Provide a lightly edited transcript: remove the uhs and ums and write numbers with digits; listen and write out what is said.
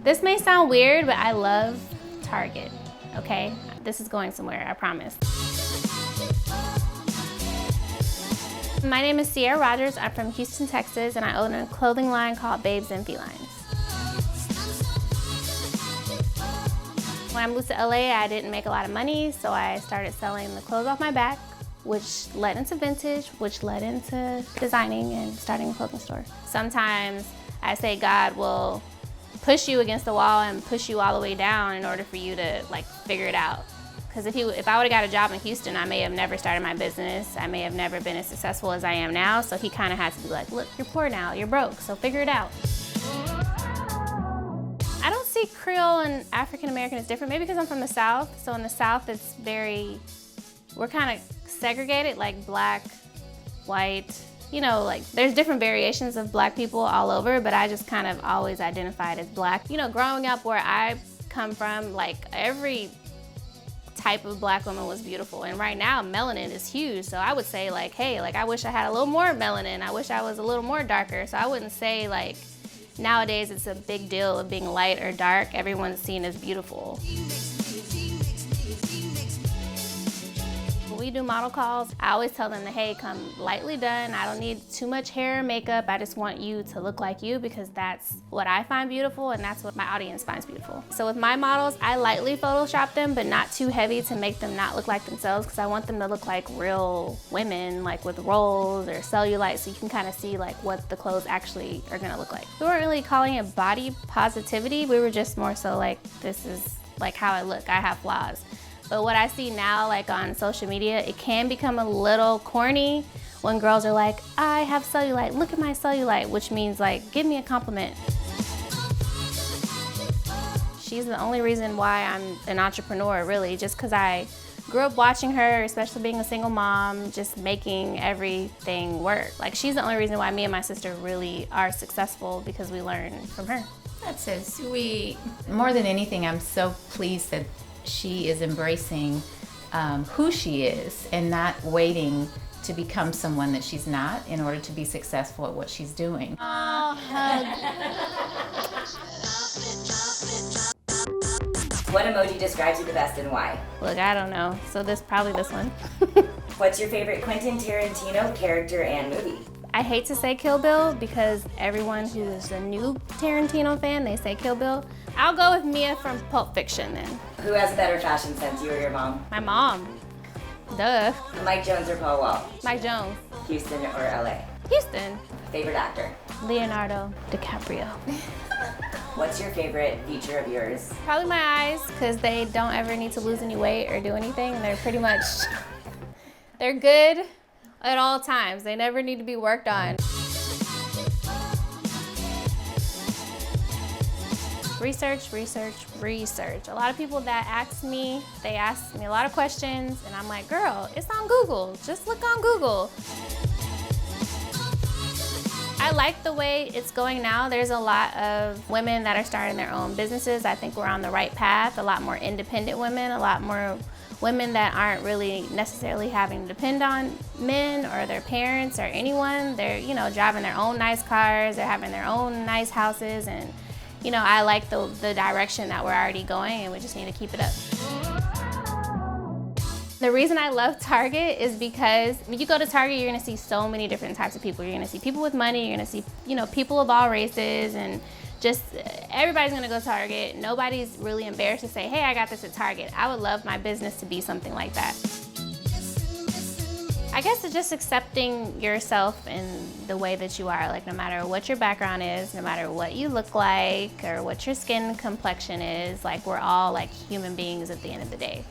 This may sound weird, but I love Target, okay? This is going somewhere, I promise. My name is Ciera Rogers. I'm from Houston, Texas, and I own a clothing line called Babes and Felines. When I moved to LA, I didn't make a lot of money, so I started selling the clothes off my back, which led into vintage, which led into designing and starting a clothing store. Sometimes I say God will push you against the wall and push you all the way down in order for you to figure it out. Because if I would've got a job in Houston, I may have never started my business. I may have never been as successful as I am now. So he kind of had to be like, look, you're poor now, you're broke, so figure it out. I don't see Creole and African American as different, maybe because I'm from the South. So in the South, we're kind of segregated, like black, white, there's different variations of black people all over, but I just kind of always identified as black. Growing up where I come from, every type of black woman was beautiful, and right now melanin is huge, so I would say hey, I wish I had a little more melanin, I wish I was a little more darker. So I wouldn't say nowadays it's a big deal of being light or dark. Everyone's seen as beautiful. When we do model calls, I always tell them that, hey, come lightly done. I don't need too much hair or makeup. I just want you to look like you, because that's what I find beautiful and that's what my audience finds beautiful. So with my models, I lightly Photoshop them, but not too heavy to make them not look like themselves, because I want them to look like real women, with rolls or cellulite, so you can kind of see what the clothes actually are gonna look like. We weren't really calling it body positivity. We were just more so this is how I look. I have flaws. But what I see now, on social media, it can become a little corny when girls are like, I have cellulite, look at my cellulite, which means give me a compliment. She's the only reason why I'm an entrepreneur, really, just because I grew up watching her, especially being a single mom, just making everything work. She's the only reason why me and my sister really are successful, because we learn from her. That's so sweet. More than anything, I'm so pleased that she is embracing who she is and not waiting to become someone that she's not in order to be successful at what she's doing. Oh, What emoji describes you the best and why? Look, I don't know. So probably this one. What's your favorite Quentin Tarantino character and movie? I hate to say Kill Bill, because everyone who is a new Tarantino fan, they say Kill Bill. I'll go with Mia from Pulp Fiction then. Who has a better fashion sense, you or your mom? My mom. Duh. Mike Jones or Paul Wall? Mike Jones. Houston or LA? Houston. Favorite actor? Leonardo DiCaprio. What's your favorite feature of yours? Probably my eyes, because they don't ever need to lose any weight or do anything. They're pretty much, they're good at all times. They never need to be worked on. Research, research, research. A lot of people that ask me a lot of questions, and I'm like, girl, it's on Google. Just look on Google. I like the way it's going now. There's a lot of women that are starting their own businesses. I think we're on the right path. A lot more independent women, a lot more women that aren't really necessarily having to depend on men or their parents or anyone. They're, driving their own nice cars, they're having their own nice houses, and I like the direction that we're already going, and we just need to keep it up. The reason I love Target is because when you go to Target, you're gonna see so many different types of people. You're gonna see people with money, you're gonna see, people of all races, and just everybody's gonna go to Target. Nobody's really embarrassed to say, hey, I got this at Target. I would love my business to be something like that. I guess it's just accepting yourself in the way that you are, no matter what your background is, no matter what you look like or what your skin complexion is, we're all human beings at the end of the day.